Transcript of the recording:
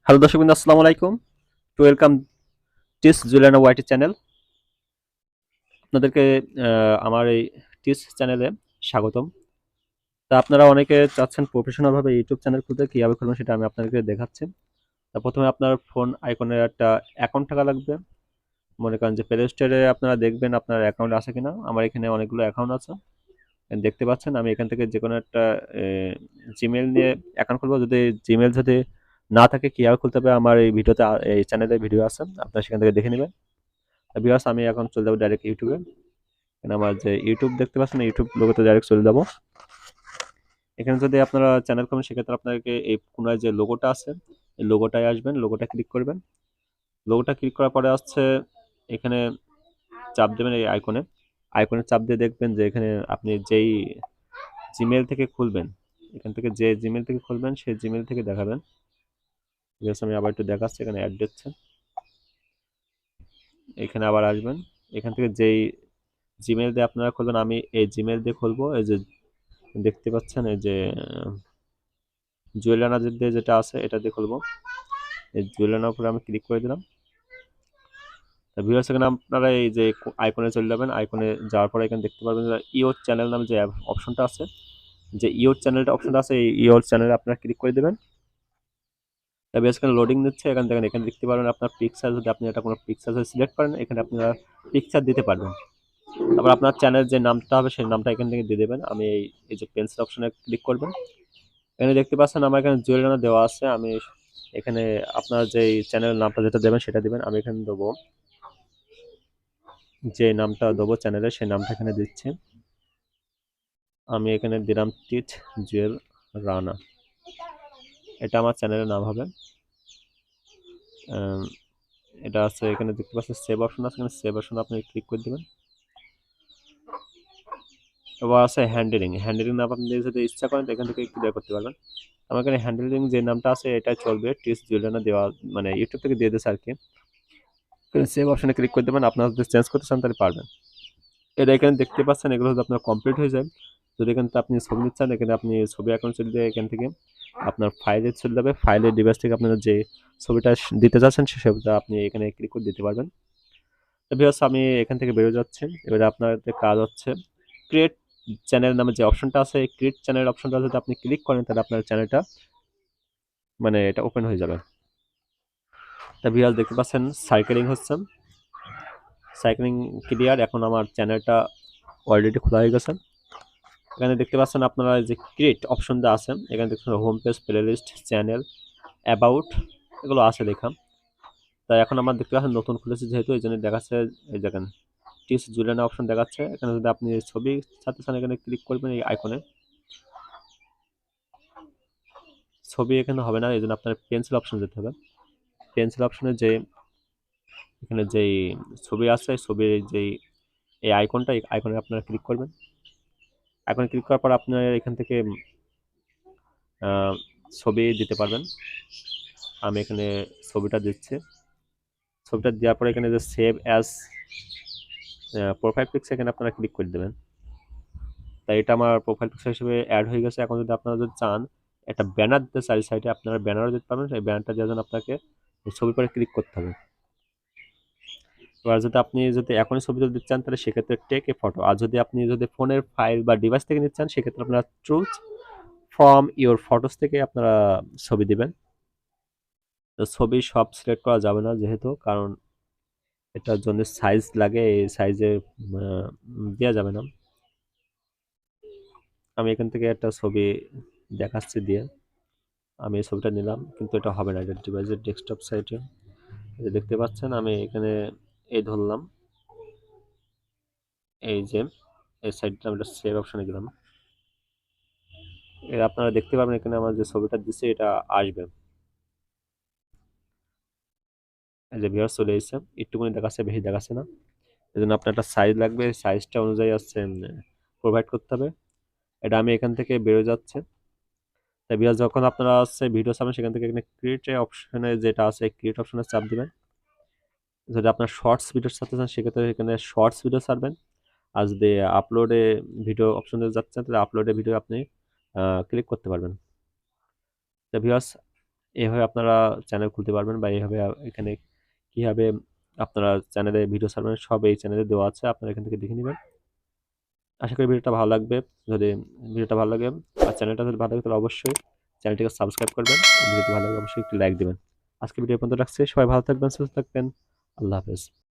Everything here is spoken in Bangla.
হ্যালো দর্শকবৃন্দ, আসসালামু আলাইকুম। To welcome this Jewel Rana YT channel. আপনাদেরকে আমার এই টিস চ্যানেলে স্বাগতম। তা আপনারা অনেকে চাচ্ছেন প্রফেশনাল ভাবে ইউটিউব চ্যানেল খুলতে, কিভাবে খুলবেন সেটা আমি আপনাদেরকে দেখাচ্ছি। তা প্রথমে আপনার ফোন আইকনের একটা অ্যাকাউন্ট থাকা লাগবে। মনে করেন যে প্লে স্টোরে আপনারা দেখবেন আপনার অ্যাকাউন্ট আছে কিনা। আমার এখানে অনেকগুলো অ্যাকাউন্ট আছে, দেখতে পাচ্ছেন। আমি এখান থেকে যে কোনো একটা জিমেল নিয়ে অ্যাকাউন্ট খুলবো। যদি জিমেল যদি না থাকে, কিভাবে খুলতে হবে আমার এই ভিডিওতে, এই চ্যানেলে ভিডিও আছে, আপনারা সেখান থেকে দেখে নেবেন। ভিউয়ার্স, আমি এখন চলে যাবো ডাইরেক্ট ইউটিউবে। এখানে আমার যে ইউটিউব দেখতে পাচ্ছেন, ইউটিউব লোগোতে ডাইরেক্ট চলে যাবো। এখানে যদি আপনারা চ্যানেল করেন, সেক্ষেত্রে আপনাকে এই কোনায় যে লোগোটা আছে, এই লোগোটায় আসবেন, লোগোটা ক্লিক করবেন। লোগোটা ক্লিক করার পরে আসছে এখানে চাপ দেবেন এই আইকনে। আইকনে চাপ দিয়ে দেখবেন যে এখানে আপনি যেই জিমেল থেকে খুলবেন, এখান থেকে যে জিমেল থেকে খুলবেন সেই জিমেল থেকে দেখাবেন। ঠিক আছে, আমি আবার একটু দেখাচ্ছি। এখানে অ্যাড দিচ্ছে, এখানে আবার আসবেন। এখান থেকে যেই জিমেল দিয়ে আপনারা খুলবেন, আমি এই জিমেল দিয়ে খুলবো। এই যে দেখতে পাচ্ছেন, এই যে জুয়েল রানা দিয়ে যেটা আছে এটা দিয়ে খুলবো। এই জুয়েল রানার উপরে আমি ক্লিক করে দিলাম। তা ভিউয়ার্স, এখানে আপনারা এই যে আইকনে চলে যাবেন। আইকনে যাওয়ার পরে এখানে দেখতে পারবেন যে ইওর চ্যানেল নামে যে অপশনটা আছে, যে ইওর চ্যানেলটা অপশনটা আছে, এই ইওর চ্যানেলে আপনারা ক্লিক করে দেবেন। তবে এখানে লোডিং নিচ্ছে। এখান থেকে এখানে দেখতে পারবেন আপনার পিকচার, যদি আপনি এটা কোনো পিকচার সিলেক্ট করেন, এখানে আপনারা পিকচার দিতে পারবেন। তারপর আপনার চ্যানেল যে নামটা হবে সেই নামটা এখান থেকে দিয়ে দেবেন। আমি এই যে পেন্সিল অপশনে ক্লিক করবেন। এখানে দেখতে পাচ্ছেন আমার এখানে জুয়েল রানা দেওয়া আছে। আমি এখানে আপনার যে চ্যানেলের নামটা যেটা দেবেন সেটা দিবেন। আমি এখানে দেবো, যে নামটা দেবো চ্যানেলে সেই নামটা এখানে দিচ্ছি। আমি এখানে দিলাম টিচ জুয়েল রানা, এটা আমার চ্যানেলের নাম হবে। এটা আছে, এখানে দেখতে পাচ্ছেন সেভ অপশন আছে, এখানে সেভ অপশন আপনি ক্লিক করে দেবেন। এবার আছে হ্যান্ডেলিং। হ্যান্ডেলিং নাম আপনি যদি ইচ্ছা করেন এখান থেকে ক্লিয়ার করতে পারবেন। আমার এখানে হ্যান্ডেলিং যে নামটা আছে এটাই চলবে, টিস জুয়েল রানা দেওয়া, মানে ইউটিউব থেকে দিয়ে দিয়েছে আর কি। সেভ অপশনে ক্লিক করে দেবেন। আপনারা যদি চেঞ্জ করতে চান তাহলে পারবেন। এটা এখানে দেখতে পাচ্ছেন, এগুলো যদি আপনার কমপ্লিট হয়ে যায়, যদি এখানে আপনি ছবি নিতে চান, এখানে আপনি ছবি অ্যাকাউন্ট চলে দিয়ে এখান থেকে আপনার ফাইলে চলে যাবে। ফাইলের ডিভাইস থেকে আপনারা যে ছবিটা দিতে চাচ্ছেন সে ছবিটা আপনি এখানে ক্লিক করে দিতে পারবেন। তো ভিউয়ার্স, আমি এখান থেকে বেরোয় যাচ্ছি। এবারে আপনার কাজ হচ্ছে ক্রিয়েট চ্যানেল নামে যে অপশনটা আছে, এই ক্রিয়েট চ্যানেল অপশনটা যদি আপনি ক্লিক করেন তাহলে আপনার চ্যানেলটা, মানে এটা ওপেন হয়ে যাবে। তা ভিউয়ার্স, দেখতে পাচ্ছেন সাইকেলিং হচ্ছে, সাইকেলিং ক্লিয়ার। এখন আমার চ্যানেলটা অলরেডি খোলা হয়ে গেছে। এখানে দেখতে পাচ্ছেন আপনারা যে ক্রিয়েট অপশনটা আছে, এখানে দেখছেন home page, playlist, channel, about, এগুলো আছে লেখা। তাই এখন আমার দেখতে পাচ্ছেন নতুন খুলেছে যেহেতু, এই জন্য দেখাচ্ছে, এই দেখেন টিস জুলেনা অপশন দেখাচ্ছে। এখানে যদি আপনি ছবি ছাড়তে চান এখানে ক্লিক করবেন এই আইকনে। ছবি এখানে হবে না, এই জন্য আপনার পেন্সিল অপশন যেতে হবে। পেন্সিল অপশনে যে এখানে যেই ছবি আছে, ছবির যেই এই আইকনটা, এই আইকনে আপনারা ক্লিক করবেন। আইকনে ক্লিক করার পর আপনার এখান থেকে ছবি দিতে পারবেন। আমি এখানে ছবিটা দিচ্ছি। ছবিটা দেওয়ার পরে এখানে যে সেভ অ্যাজ প্রোফাইল পিকচার, এখানে আপনারা ক্লিক করে দেবেন। তাই এটা আমার প্রোফাইল পিকচার হিসেবে অ্যাড হয়ে গেছে। এখন যদি আপনারা যদি চান একটা ব্যানার দিতে চাই সাইডে, আপনারা ব্যানারও দিতে পারবেন। সেই ব্যানারটা দেওয়ার জন্য আপনাকে ছবির পরে ক্লিক করতে হবে। এবার যদি আপনি যদি এখনই ছবি তুলতে চান তাহলে সেক্ষেত্রে টেক এ ফটো। আর যদি আপনি যদি ফোনের ফাইল বা ডিভাইস থেকে নিতে চান সেক্ষেত্রে আপনারা চুজ ফ্রম ইওর ফটোস থেকে আপনারা ছবি দিবেন। তো ছবি সব সিলেক্ট করা যাবে না যেহেতু, কারণ এটার জন্য সাইজ লাগে, এই সাইজে দেওয়া যাবে না। আমি এখান থেকে একটা ছবি দেখাচ্ছি দিয়ে, আমি এই ছবিটা নিলাম, কিন্তু এটা হবে না, এটা ডিভাইসের ডেস্কটপ সাইটে দেখতে পাচ্ছেন। আমি এখানে এই ধরলাম, এই যে এই সাইডটা আমি সেভ অপশনে গেলাম। এর আপনারা দেখতে পাবেন এখানে আমার যে ছবিটা দিচ্ছে এটা আসবে। এই যে ভিউয়ার চলে এসেছে, একটুখানি দেখাচ্ছে, বেশি দেখাচ্ছে না। এই জন্য আপনার একটা সাইজ লাগবে, সাইজটা অনুযায়ী আসছে প্রোভাইড করতে হবে। এটা আমি এখান থেকে বেরোয় যাচ্ছে। তাই ভিউয়ার, যখন আপনারা হচ্ছে ভিডিও ছাড়বেন সেখান থেকে এখানে ক্রিয়েট অপশনে যেটা আছে, ক্রিয়েট অপশনে চাপ দিবেন। যদি আপনার শর্টস ভিডিও ছাড়তে চান সেক্ষেত্রে এখানে শর্টস ভিডিও ছাড়বেন। আর যদি আপলোডে ভিডিও অপশনে যাচ্ছেন তাহলে আপলোডে ভিডিও আপনি ক্লিক করতে পারবেন। তো ভিউয়ার্স, এভাবে আপনারা চ্যানেল খুলতে পারবেন, বা এইভাবে এখানে কিভাবে আপনারা চ্যানেলে ভিডিও ছাড়বেন সব এই চ্যানেলে দেওয়া আছে, আপনারা এখান থেকে দেখে নেবেন। আশা করি ভিডিওটা ভালো লাগবে। যদি ভিডিওটা ভালো লাগে আর চ্যানেলটা যদি ভালো লাগে তাহলে অবশ্যই চ্যানেলটিকে সাবস্ক্রাইব করবেন। ভিডিওটি ভালো লাগলে অবশ্যই একটি লাইক দিবেন। আজকে ভিডিও পর্যন্ত রাখছি। সবাই ভালো থাকবেন, সুস্থ থাকবেন। আল্লাহ হাফেজ।